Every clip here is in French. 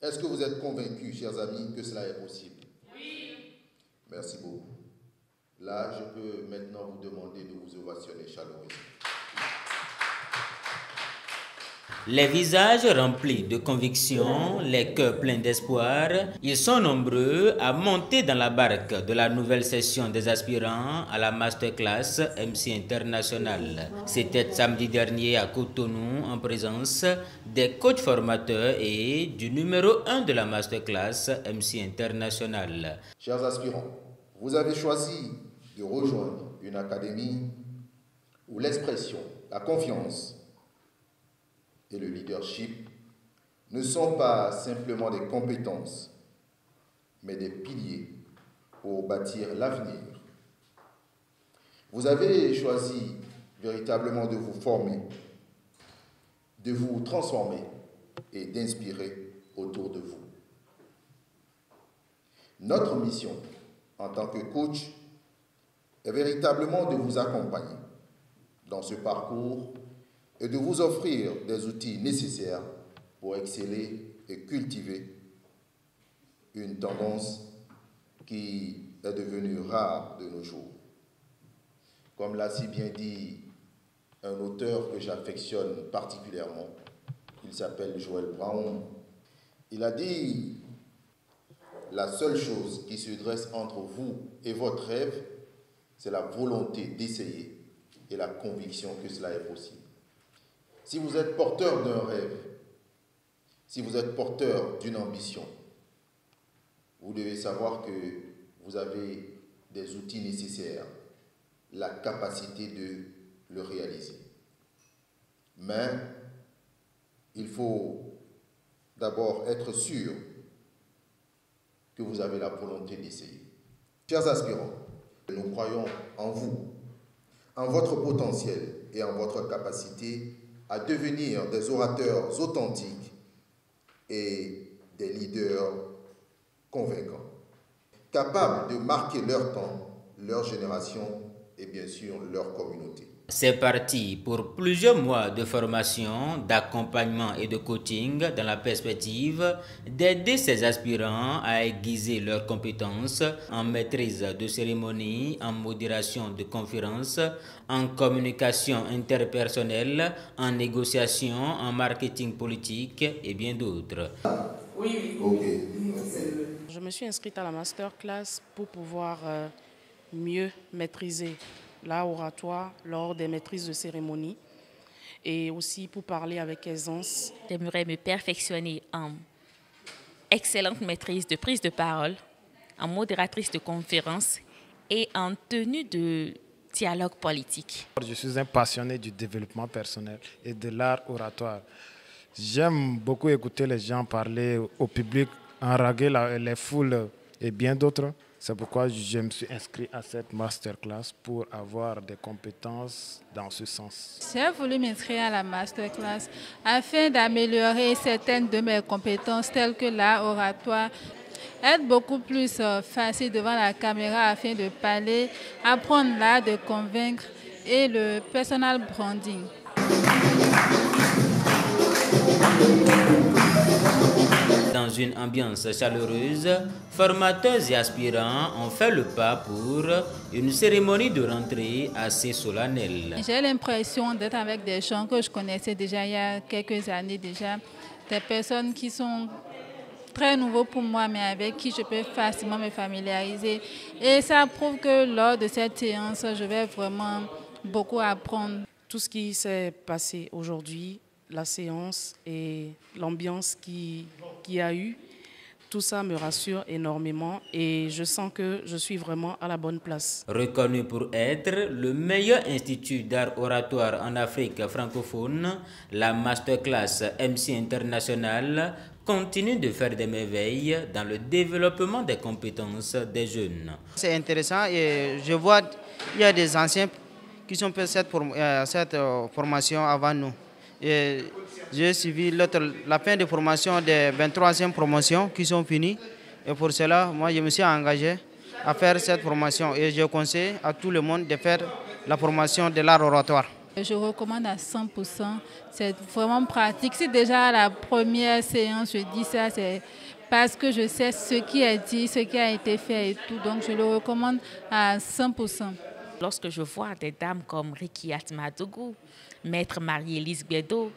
Est-ce que vous êtes convaincus, chers amis, que cela est possible? Oui. Merci beaucoup. Là, je peux maintenant vous demander de vous ovationner chaleureusement. Les visages remplis de conviction, les cœurs pleins d'espoir, ils sont nombreux à monter dans la barque de la nouvelle session des aspirants à la Masterclass MC International. C'était samedi dernier à Cotonou en présence des coachs formateurs et du numéro 1 de la Masterclass MC International. Chers aspirants, vous avez choisi de rejoindre une académie où l'expression, la confiance et le leadership ne sont pas simplement des compétences, mais des piliers pour bâtir l'avenir. Vous avez choisi véritablement de vous former, de vous transformer et d'inspirer autour de vous. Notre mission en tant que coach est véritablement de vous accompagner dans ce parcours et de vous offrir des outils nécessaires pour exceller et cultiver une tendance qui est devenue rare de nos jours. Comme l'a si bien dit un auteur que j'affectionne particulièrement, il s'appelle Joël Brown, il a dit « La seule chose qui se dresse entre vous et votre rêve, c'est la volonté d'essayer et la conviction que cela est possible. » Si vous êtes porteur d'un rêve, si vous êtes porteur d'une ambition, vous devez savoir que vous avez des outils nécessaires, la capacité de le réaliser. Mais il faut d'abord être sûr que vous avez la volonté d'essayer. Chers aspirants, nous croyons en vous, en votre potentiel et en votre capacité à devenir des orateurs authentiques et des leaders convaincants, capables de marquer leur temps, leur génération et bien sûr leur communauté. C'est parti pour plusieurs mois de formation, d'accompagnement et de coaching dans la perspective d'aider ces aspirants à aiguiser leurs compétences en maîtrise de cérémonie, en modération de conférences, en communication interpersonnelle, en négociation, en marketing politique et bien d'autres. Oui. Okay. Je me suis inscrite à la masterclass pour pouvoir mieux maîtriser l'oratoire lors des maîtrises de cérémonie et aussi pour parler avec aisance. J'aimerais me perfectionner en excellente maîtrise de prise de parole, en modératrice de conférences et en tenue de dialogue politique. Je suis un passionné du développement personnel et de l'art oratoire. J'aime beaucoup écouter les gens parler au public, enraguer les foules et bien d'autres. C'est pourquoi je me suis inscrit à cette masterclass pour avoir des compétences dans ce sens. J'ai voulu m'inscrire à la masterclass afin d'améliorer certaines de mes compétences telles que l'art oratoire, être beaucoup plus facile devant la caméra afin de parler, apprendre l'art de convaincre et le personal branding. Dans une ambiance chaleureuse, formateurs et aspirants ont fait le pas pour une cérémonie de rentrée assez solennelle. J'ai l'impression d'être avec des gens que je connaissais déjà il y a quelques années déjà, des personnes qui sont très nouveaux pour moi, mais avec qui je peux facilement me familiariser. Et ça prouve que lors de cette séance, je vais vraiment beaucoup apprendre. Tout ce qui s'est passé aujourd'hui, la séance et l'ambiance qu'il y a eu, tout ça me rassure énormément et je sens que je suis vraiment à la bonne place. Reconnu pour être le meilleur institut d'art oratoire en Afrique francophone, la Masterclass MC International continue de faire des merveilles dans le développement des compétences des jeunes. C'est intéressant et je vois qu'il y a des anciens qui ont fait cette formation avant nous. J'ai suivi la fin de formation des 23e promotions qui sont finies. Et pour cela, moi, je me suis engagé à faire cette formation. Et je conseille à tout le monde de faire la formation de l'art oratoire. Je recommande à 100%, c'est vraiment pratique. Si déjà à la première séance je dis ça, c'est parce que je sais ce qui est dit, ce qui a été fait et tout. Donc je le recommande à 100%. Lorsque je vois des dames comme Rikiat Madougou, Maître Marie-Élise Bédo,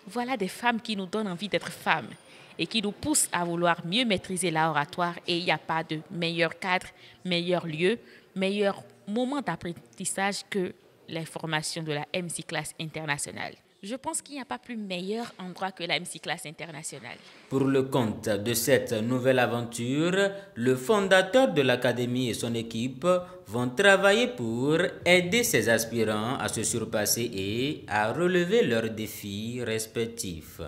voilà des femmes qui nous donnent envie d'être femmes et qui nous poussent à vouloir mieux maîtriser l'oratoire. Et il n'y a pas de meilleur cadre, meilleur lieu, meilleur moment d'apprentissage que les formations de la MC Class Internationale. Je pense qu'il n'y a pas plus meilleur endroit que la MC Class Internationale. Pour le compte de cette nouvelle aventure, le fondateur de l'académie et son équipe vont travailler pour aider ces aspirants à se surpasser et à relever leurs défis respectifs.